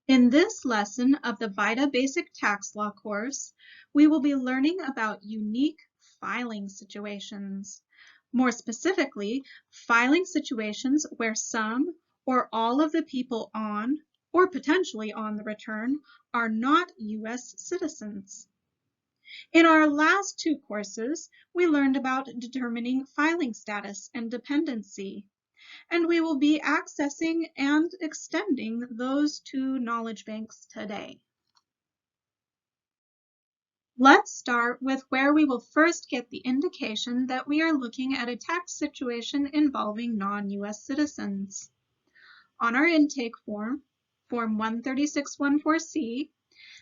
In this lesson of the VITA Basic Tax Law course, we will be learning about unique filing situations. More specifically, filing situations where some or all of the people on or potentially on the return are not U.S. citizens. In our last two courses, we learned about determining filing status and dependency, and we will be accessing and extending those two knowledge banks today. Let's start with where we will first get the indication that we are looking at a tax situation involving non-U.S. citizens. On our intake form, Form 13614C,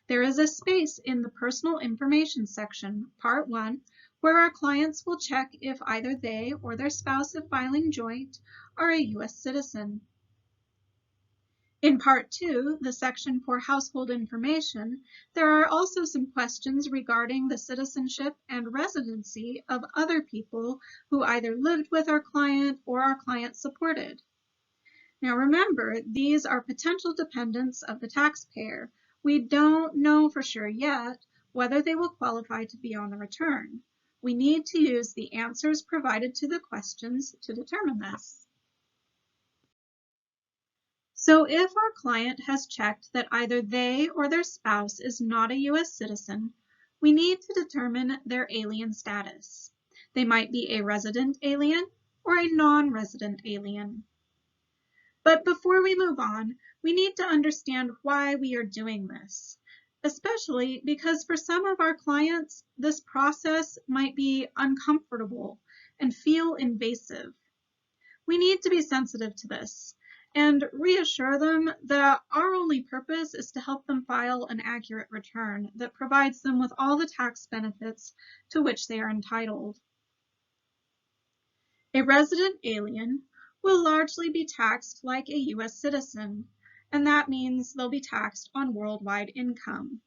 there is a space in the Personal Information section, Part 1, where our clients will check if either they or their spouse, if filing joint, are a U.S. citizen. In Part 2, the section for Household Information, there are also some questions regarding the citizenship and residency of other people who either lived with our client or our client supported. Now remember, these are potential dependents of the taxpayer. We don't know for sure yet whether they will qualify to be on the return. We need to use the answers provided to the questions to determine this. So if our client has checked that either they or their spouse is not a U.S. citizen, we need to determine their alien status. They might be a resident alien or a non-resident alien. But before we move on, we need to understand why we are doing this, especially because for some of our clients, this process might be uncomfortable and feel invasive. We need to be sensitive to this and reassure them that our only purpose is to help them file an accurate return that provides them with all the tax benefits to which they are entitled. A resident alien will largely be taxed like a U.S. citizen, and that means they'll be taxed on worldwide income.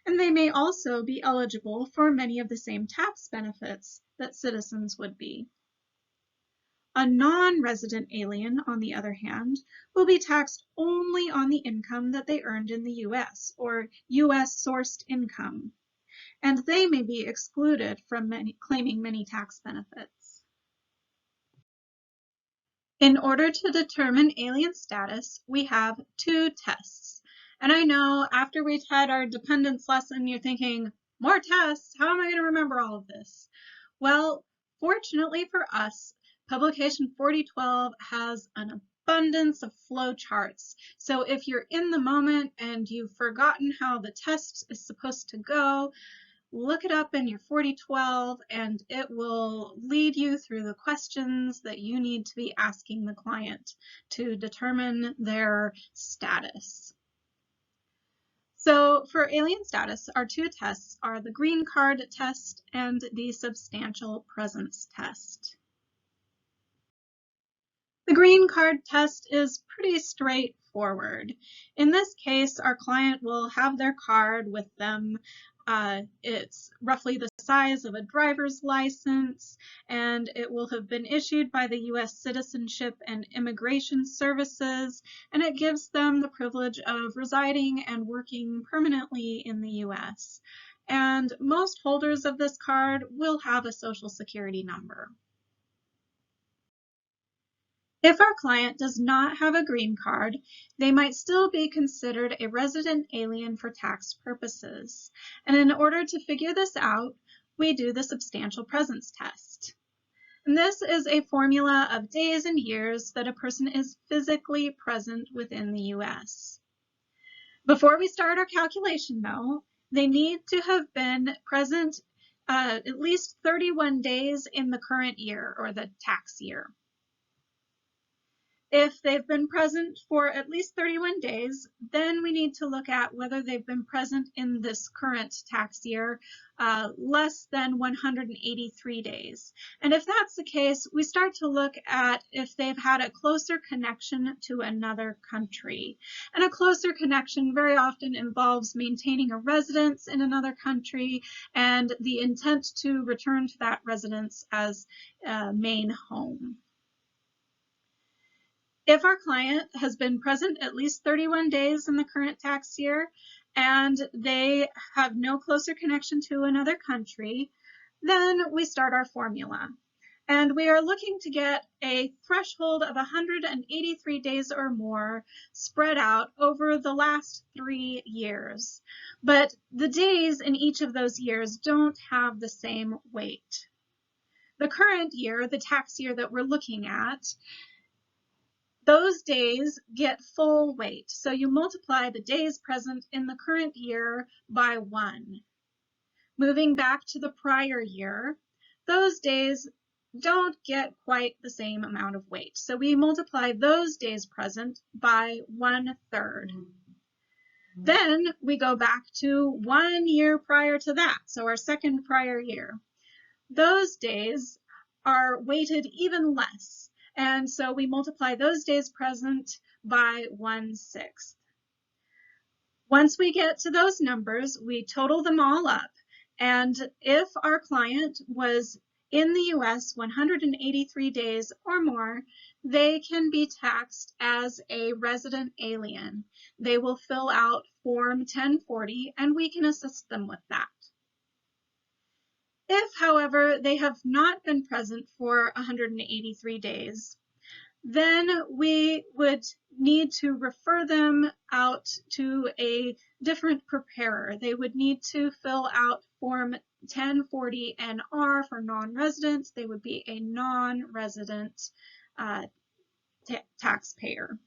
And they may also be eligible for many of the same tax benefits that citizens would be. A non-resident alien, on the other hand, will be taxed only on the income that they earned in the U.S., or U.S.-sourced income, and they may be excluded from claiming many tax benefits. In order to determine alien status, we have two tests. And I know after we've had our dependence lesson, you're thinking, more tests? How am I going to remember all of this? Well, fortunately for us, Publication 4012 has an abundance of flowcharts. So if you're in the moment and you've forgotten how the test is supposed to go, look it up in your 4012 and it will lead you through the questions that you need to be asking the client to determine their status. So for alien status, our two tests are the green card test and the substantial presence test. The green card test is pretty straightforward. In this case, our client will have their card with them. It's roughly the size of a driver's license, and it will have been issued by the U.S. Citizenship and Immigration Services, and it gives them the privilege of residing and working permanently in the U.S. And most holders of this card will have a Social Security number. If our client does not have a green card, they might still be considered a resident alien for tax purposes. And in order to figure this out, we do the substantial presence test. And this is a formula of days and years that a person is physically present within the U.S. Before we start our calculation, though, they need to have been present at least 31 days in the current year or the tax year. If they've been present for at least 31 days, then we need to look at whether they've been present in this current tax year less than 183 days. And if that's the case, we start to look at if they've had a closer connection to another country. And a closer connection very often involves maintaining a residence in another country and the intent to return to that residence as main home. If our client has been present at least 31 days in the current tax year and they have no closer connection to another country, then we start our formula. And we are looking to get a threshold of 183 days or more spread out over the last 3 years. But the days in each of those years don't have the same weight. The current year, the tax year that we're looking at, those days get full weight. So you multiply the days present in the current year by 1. Moving back to the prior year, those days don't get quite the same amount of weight. So we multiply those days present by 1/3. Then we go back to 1 year prior to that, so our second prior year. Those days are weighted even less, and so we multiply those days present by 1/6. Once we get to those numbers, we total them all up, and if our client was in the US 183 days or more, they can be taxed as a resident alien. They will fill out Form 1040, and we can assist them with that. If, however, they have not been present for 183 days, then we would need to refer them out to a different preparer. They would need to fill out Form 1040-NR for non-residents. They would be a non-resident taxpayer.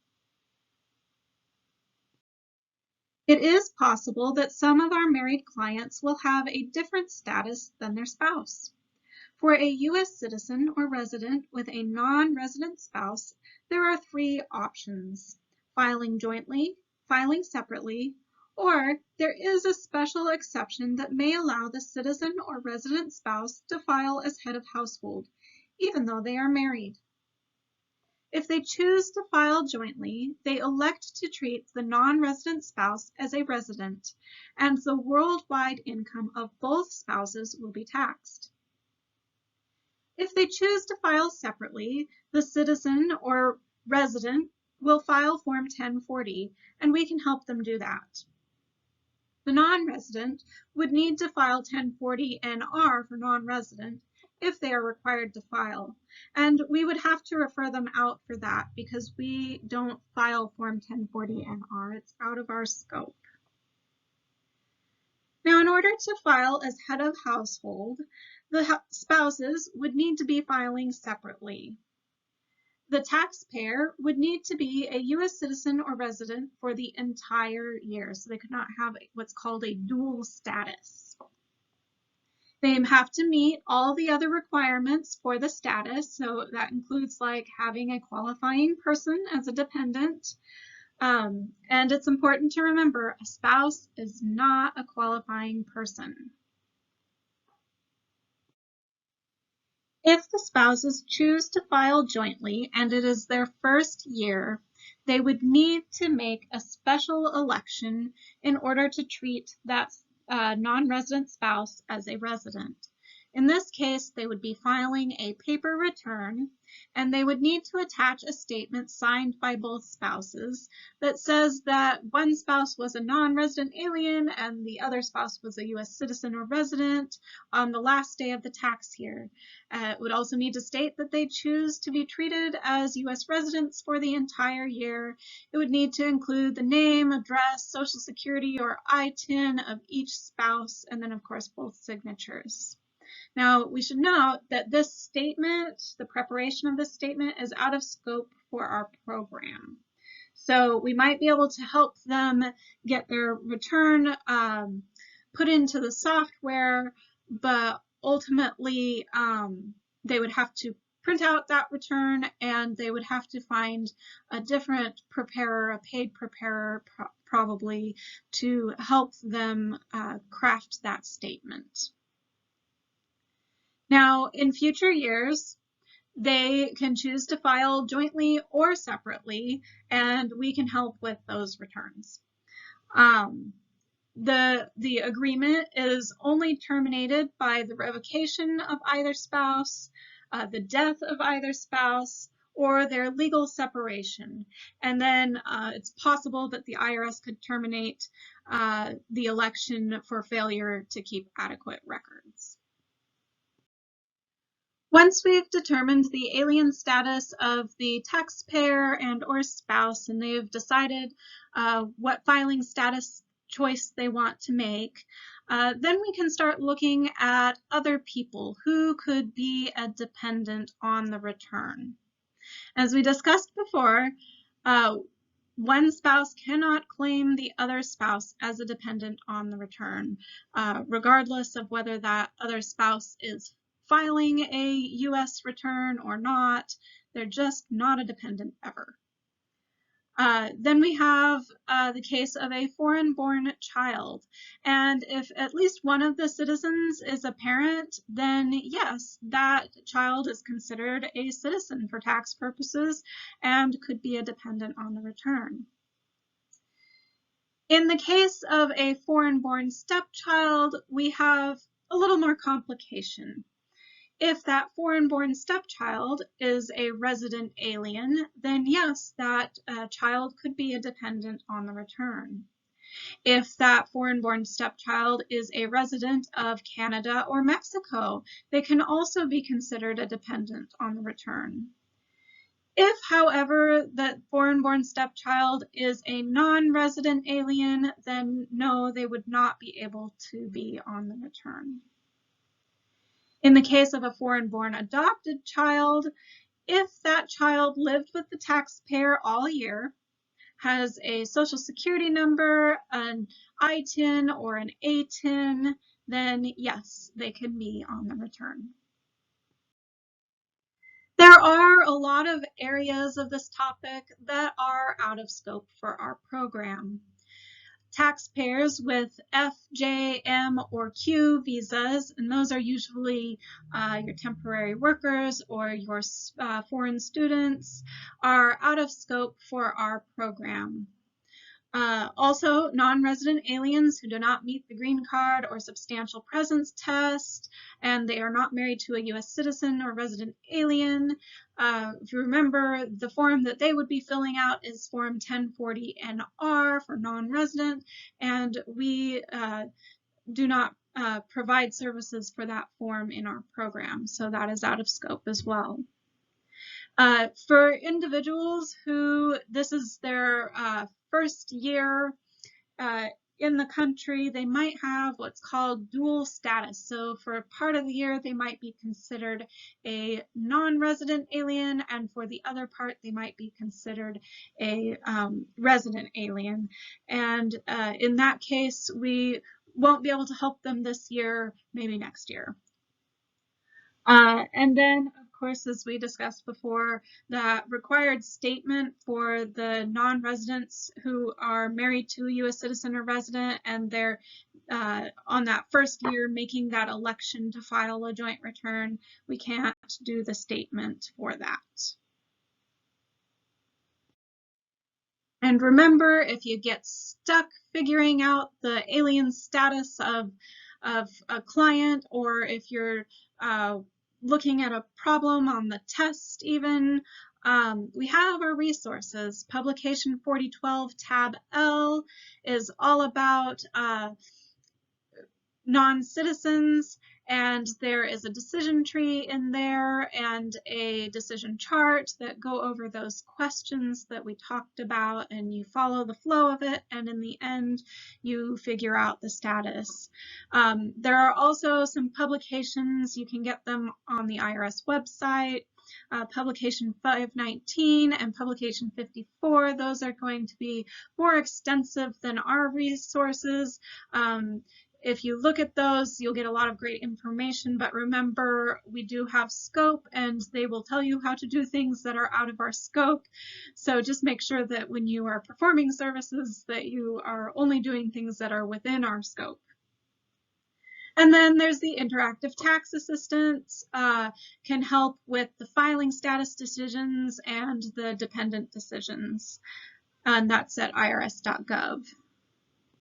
It is possible that some of our married clients will have a different status than their spouse. For a U.S. citizen or resident with a non-resident spouse, there are 3 options: filing jointly, filing separately, or there is a special exception that may allow the citizen or resident spouse to file as head of household, even though they are married. If they choose to file jointly, they elect to treat the non-resident spouse as a resident, and the worldwide income of both spouses will be taxed. If they choose to file separately, the citizen or resident will file Form 1040, and we can help them do that. The non-resident would need to file 1040-NR for non-resident if they are required to file, and we would have to refer them out for that because we don't file Form 1040-NR. It's out of our scope. Now, in order to file as head of household, the spouses would need to be filing separately. The taxpayer would need to be a U.S. citizen or resident for the entire year, so they could not have what's called a dual status. They have to meet all the other requirements for the status, so that includes like having a qualifying person as a dependent. And it's important to remember, a spouse is not a qualifying person. If the spouses choose to file jointly and it is their first year, they would need to make a special election in order to treat that non-resident spouse as a resident. In this case, they would be filing a paper return, and they would need to attach a statement signed by both spouses that says that one spouse was a non-resident alien and the other spouse was a U.S. citizen or resident on the last day of the tax year. It would also need to state that they choose to be treated as U.S. residents for the entire year. It would need to include the name, address, social security, or ITIN of each spouse, and then of course both signatures. Now, we should note that this statement, the preparation of this statement, is out of scope for our program. So we might be able to help them get their return put into the software, but ultimately they would have to print out that return and they would have to find a different preparer, a paid preparer probably, to help them craft that statement. Now, in future years, they can choose to file jointly or separately, and we can help with those returns. The agreement is only terminated by the revocation of either spouse, the death of either spouse, or their legal separation. And then it's possible that the IRS could terminate the election for failure to keep adequate records. Once we've determined the alien status of the taxpayer and or spouse, and they've decided what filing status choice they want to make, then we can start looking at other people who could be a dependent on the return. As we discussed before, one spouse cannot claim the other spouse as a dependent on the return, regardless of whether that other spouse is filing a U.S. return or not. They're just not a dependent ever. Then we have the case of a foreign-born child. And if at least one of the citizens is a parent, then yes, that child is considered a citizen for tax purposes and could be a dependent on the return. In the case of a foreign-born stepchild, we have a little more complication. If that foreign-born stepchild is a resident alien, then yes, that child could be a dependent on the return. If that foreign-born stepchild is a resident of Canada or Mexico, they can also be considered a dependent on the return. If, however, that foreign-born stepchild is a non-resident alien, then no, they would not be able to be on the return. In the case of a foreign-born adopted child, if that child lived with the taxpayer all year, has a social security number, an ITIN or an ATIN, then yes, they can be on the return. There are a lot of areas of this topic that are out of scope for our program. Taxpayers with F, J, M, or Q visas, and those are usually your temporary workers or your foreign students, are out of scope for our program. Also, non-resident aliens who do not meet the green card or substantial presence test, and they are not married to a U.S. citizen or resident alien. If you remember, the form that they would be filling out is Form 1040-NR for non-resident, and we do not provide services for that form in our program, so that is out of scope as well. For individuals who this is their first year in the country, they might have what's called dual status. So for part of the year, they might be considered a non-resident alien, and for the other part, they might be considered a resident alien. And in that case, we won't be able to help them this year, maybe next year. And then, of course, as we discussed before, the required statement for the non-residents who are married to a U.S. citizen or resident, and they're on that first year making that election to file a joint return, we can't do the statement for that. And remember, if you get stuck figuring out the alien status of a client, or if you're looking at a problem on the test even, we have our resources. Publication 4012 tab L is all about non-citizens, and there is a decision tree in there and a decision chart that go over those questions that we talked about, and you follow the flow of it, and in the end you figure out the status. There are also some publications. You can get them on the IRS website. Publication 519 and publication 54, those are going to be more extensive than our resources. If you look at those, you'll get a lot of great information, but remember, we do have scope, and they will tell you how to do things that are out of our scope. So just make sure that when you are performing services, that you are only doing things that are within our scope. And then there's the interactive tax assistance, can help with the filing status decisions and the dependent decisions, and that's at irs.gov.